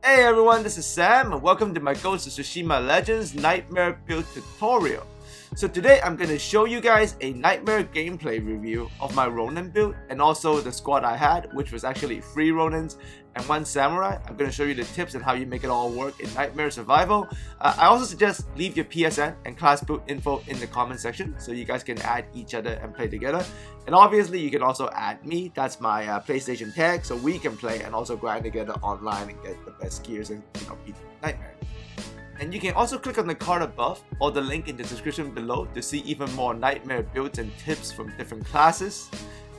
Hey everyone, this is Sam and welcome to my Ghost of Tsushima Legends Nightmare build tutorial. So today I'm going to show you guys a Nightmare gameplay review of my Ronin build and also the squad I had, which was actually 3 Ronins and 1 Samurai. I'm going to show you the tips and how you make it all work in Nightmare Survival. I also suggest leave your PSN and class build info in the comment section so you guys can add each other and play together. And obviously you can also add me, that's my PlayStation tag, so we can play and also grind together online and get the best gears and beat Nightmare. And you can also click on the card above or the link in the description below to see even more Nightmare builds and tips from different classes.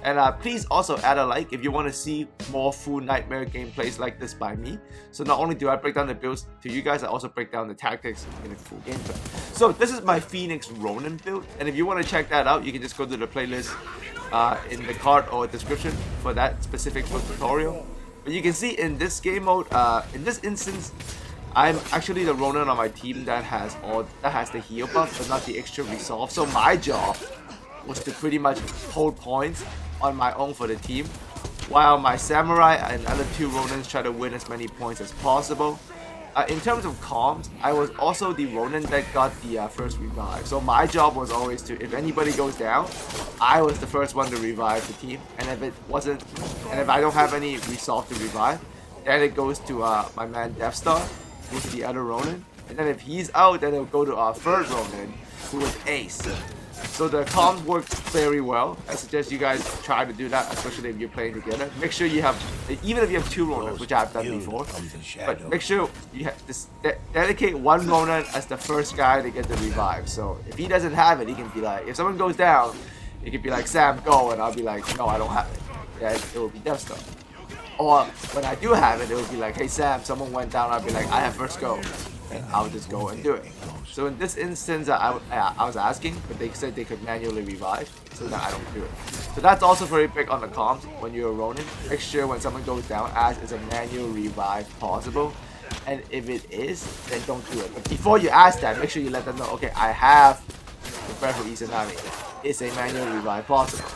And please also add a like if you want to see more full Nightmare gameplays like this by me. So not only do I break down the builds to you guys, I also break down the tactics in a full gameplay. So this is my Phoenix Ronin build, and if you want to check that out, you can just go to the playlist in the card or description for that specific build tutorial. But you can see in this game mode, in this instance, I'm actually the Ronin on my team that has the heal buff, but not the extra resolve. So my job was to pretty much hold points on my own for the team, while my Samurai and other 2 Ronins try to win as many points as possible. In terms of comms, I was also the Ronin that got the first revive. So my job was always to, if anybody goes down, I was the first one to revive the team. And if I don't have any resolve to revive, then it goes to my man Deathstar, who's the other Ronin. And then if he's out, then it'll go to our 3rd Ronin, who is Ace. So the comms work very well. I suggest you guys try to do that, especially if you're playing together. Make sure you have, even if you have 2 Ronins, which I've done before, but make sure you dedicate 1 Ronin as the first guy to get the revive. So if he doesn't have it, he can be like, if someone goes down, he can be like, Sam, go, and I'll be like, no, I don't have it. Then it will be Deathstar. Or when I do have it, it will be like, hey Sam, someone went down, I'll be like, I have first go. And I'll just go and do it. So in this instance, I was asking, but they said they could manually revive, so that I don't do it. So that's also very big on the comms when you're a Ronin. Make sure when someone goes down, ask is a manual revive possible. And if it is, then don't do it. But before you ask that, make sure you let them know, okay, I have the Breath of Izanami. Is a manual revive possible?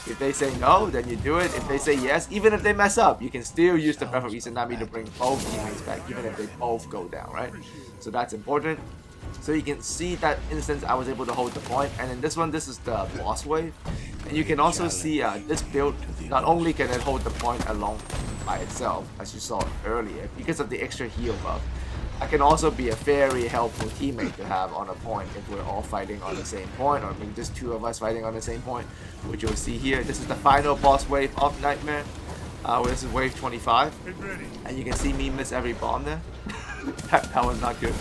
If they say no, then you do it. If they say yes, even if they mess up, you can still use the Breath of Izanami to bring both teammates back, even if they both go down, right? So that's important. So you can see that instance I was able to hold the point, and in this one, this is the boss wave. And you can also see this build, not only can it hold the point alone by itself, as you saw earlier, because of the extra heal buff, I can also be a very helpful teammate to have on a point if we're all fighting on the same point, or maybe just 2 of us fighting on the same point, which you'll see here. This is the final boss wave of Nightmare. This is wave 25, and you can see me miss every bomb there. that was not good.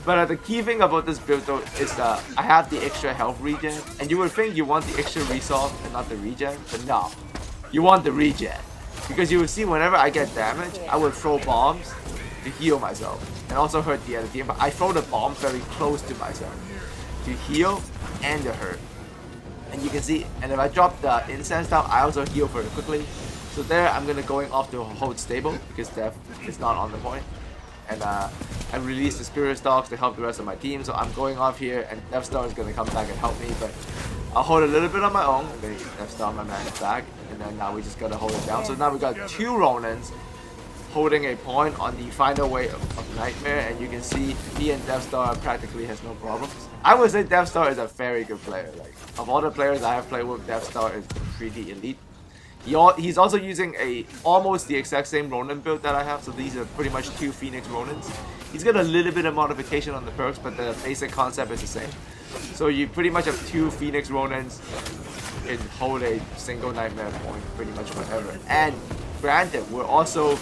But the key thing about this build though is I have the extra health regen, and you would think you want the extra resolve and not the regen, but no, you want the regen. Because you will see whenever I get damage, I would throw bombs to heal myself and also hurt the other team, but I throw the bomb very close to myself to heal and to hurt. And you can see, and if I drop the incense down, I also heal very quickly. So there I'm gonna going off to hold stable because Death is not on the point. And I release the Spirit Dogs to help the rest of my team, so I'm going off here and Deathstar is gonna come back and help me, but I'll hold a little bit on my own, and then Deathstar, my man, is back, and then now we just gotta hold it down. So now we got 2 Ronins holding a point on the final wave of Nightmare, and you can see me and Deathstar practically has no problems. I would say Deathstar is a very good player. Like, of all the players I have played with, Deathstar is pretty elite. He's also using almost the exact same Ronin build that I have, so these are pretty much 2 Phoenix Ronins. He's got a little bit of modification on the perks, but the basic concept is the same. So you pretty much have 2 Phoenix Ronins and hold a single Nightmare point pretty much forever. And granted, we're also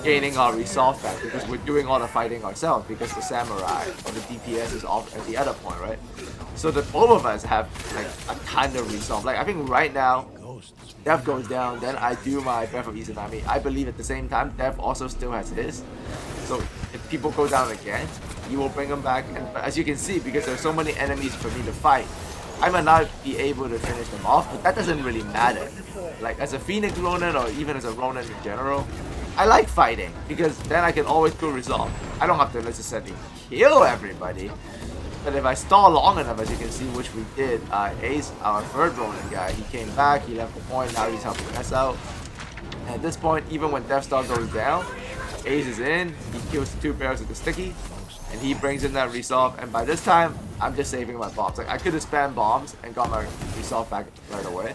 gaining our resolve back because we're doing all the fighting ourselves because the Samurai or the DPS is off at the other point, right? So the both of us have like a kind of resolve. Like I think right now, Death goes down, then I do my Breath of Izanami. I believe at the same time, Death also still has his. So if people go down again, you will bring them back. And as you can see, because there's so many enemies for me to fight, I might not be able to finish them off, but that doesn't really matter. Like as a Phoenix Ronin or even as a Ronin in general, I like fighting because then I can always go resolve. I don't have to necessarily kill everybody. But if I stall long enough, as you can see, which we did, Ace, our 3rd Ronin guy, he came back, he left the point, now he's helping us out. And at this point, even when Deathstar goes down, Ace is in, he kills the 2 bears with the sticky, and he brings in that resolve, and by this time, I'm just saving my bombs. Like, I could have spammed bombs and got my resolve back right away.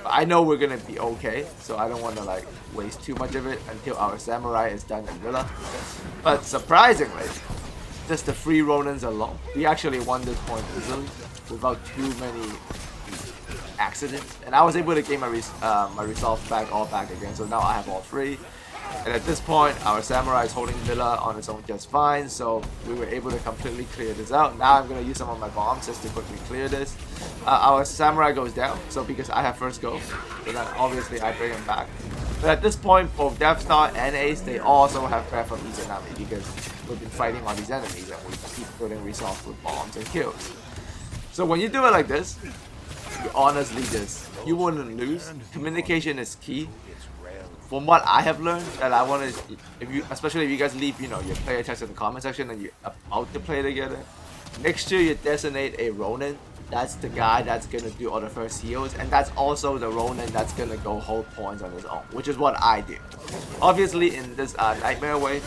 But I know we're gonna be okay, so I don't want to like waste too much of it until our samurai is done in Villa. But surprisingly, just the 3 Ronins alone, we actually won this point easily without too many accidents, and I was able to gain my resolve back again, so now I have all 3. And at this point, our samurai is holding Villa on its own just fine, so we were able to completely clear this out. Now I'm going to use some of my bombs just to quickly clear this. Our samurai goes down, so because I have first go, so then obviously I bring him back. But at this point, both Death Star and Ace, they also have Breath of Izanami because we've been fighting on these enemies and we keep building resolve with bombs and kills. So when you do it like this, you honestly you wouldn't lose. Communication is key. From what I have learned, that I want to, especially if you guys leave, you know, your player text in the comment section and you're about to play together, make sure you designate a Ronin. That's the guy that's gonna do all the first heals, and that's also the Ronin that's gonna go hold points on his own, which is what I do. Obviously, in this Nightmare wave,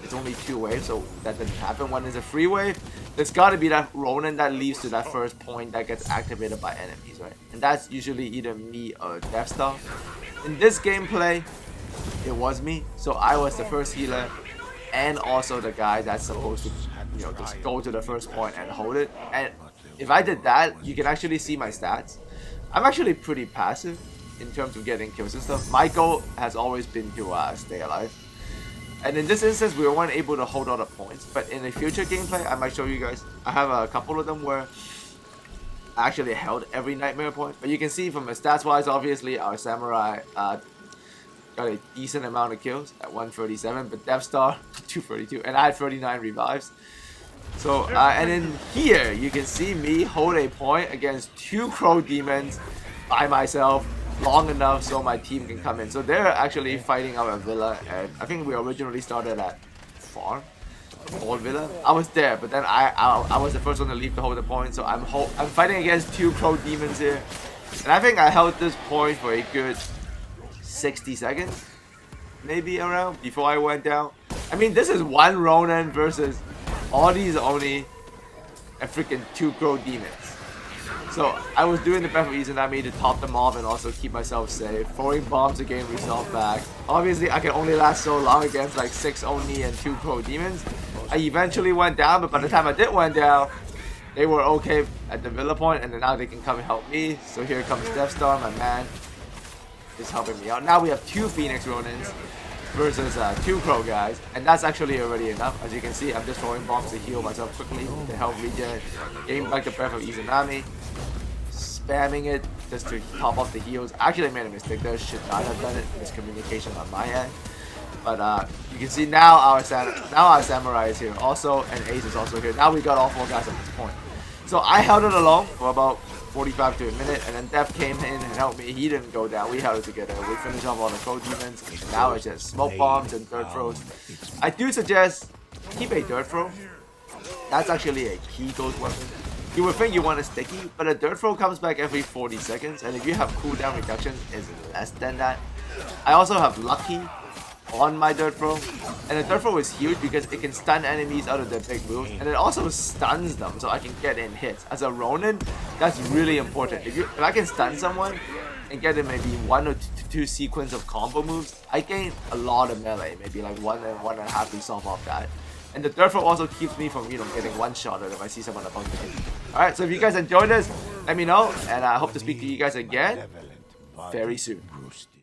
it's only 2 waves, so that didn't happen. When there's a free wave, there's gotta be that Ronin that leads to that first point that gets activated by enemies, right? And that's usually either me or Death Star. In this gameplay, it was me, so I was the first healer and also the guy that's supposed to, you know, just go to the first point and hold it. And if I did that, you can actually see my stats. I'm actually pretty passive in terms of getting kills and stuff. My goal has always been to stay alive. And in this instance, we weren't able to hold all the points, but in a future gameplay, I might show you guys. I have a couple of them where I actually held every Nightmare point, but you can see from the stats wise, obviously our samurai got a decent amount of kills at 137, but Death Star 232, and I had 39 revives. So and in here you can see me hold a point against 2 Crow Demons by myself long enough so my team can come in. So they're actually fighting our Villa, and I think we originally started at farm. Old Villa. I was there, but then I was the first one to leave to hold the point, so I'm fighting against 2 Crow Demons here, and I think I held this point for a good 60 seconds, maybe around, before I went down. I mean, this is 1 Ronin versus all these Oni and freaking 2 Crow Demons. So I was doing the Breath of Izanami to top them off and also keep myself safe, throwing bombs to gain resolve back. Obviously, I can only last so long against like 6 Oni and 2 Crow Demons. I eventually went down, but by the time I did went down, they were okay at the Villa point, and then now they can come and help me. So here comes Death Star, my man, is helping me out. Now we have 2 Phoenix Ronins versus 2 Crow guys, and that's actually already enough. As you can see, I'm just throwing bombs to heal myself quickly, to help regen, getting back the Breath of Izanami, spamming it just to top off the heals. Actually, I made a mistake there, should not have done it. Miscommunication on my end. But you can see now our samurai is here also, and Ace is also here. Now we got all 4 guys at this point. So I held it alone for about 45 to a minute, and then Death came in and helped me. He didn't go down. We held it together. We finished off all the Crow Demons. And now it's just smoke bombs and dirt throws. I do suggest keep a dirt throw. That's actually a key ghost weapon. You would think you want a sticky, but a dirt throw comes back every 40 seconds, and if you have cooldown reduction, it's less than that. I also have Lucky on my dirt throw, and the dirt throw is huge because it can stun enemies out of their big moves, and it also stuns them so I can get in hits. As a Ronin, that's really important. If I can stun someone and get in maybe 1 or 2 sequence of combo moves, I gain a lot of melee, maybe like 1 and 1.5 resolve off that. And the dirt throw also keeps me from, you know, getting one-shotted if I see someone about to hit me. Alright, so if you guys enjoyed this, let me know, and I hope to speak to you guys again very soon.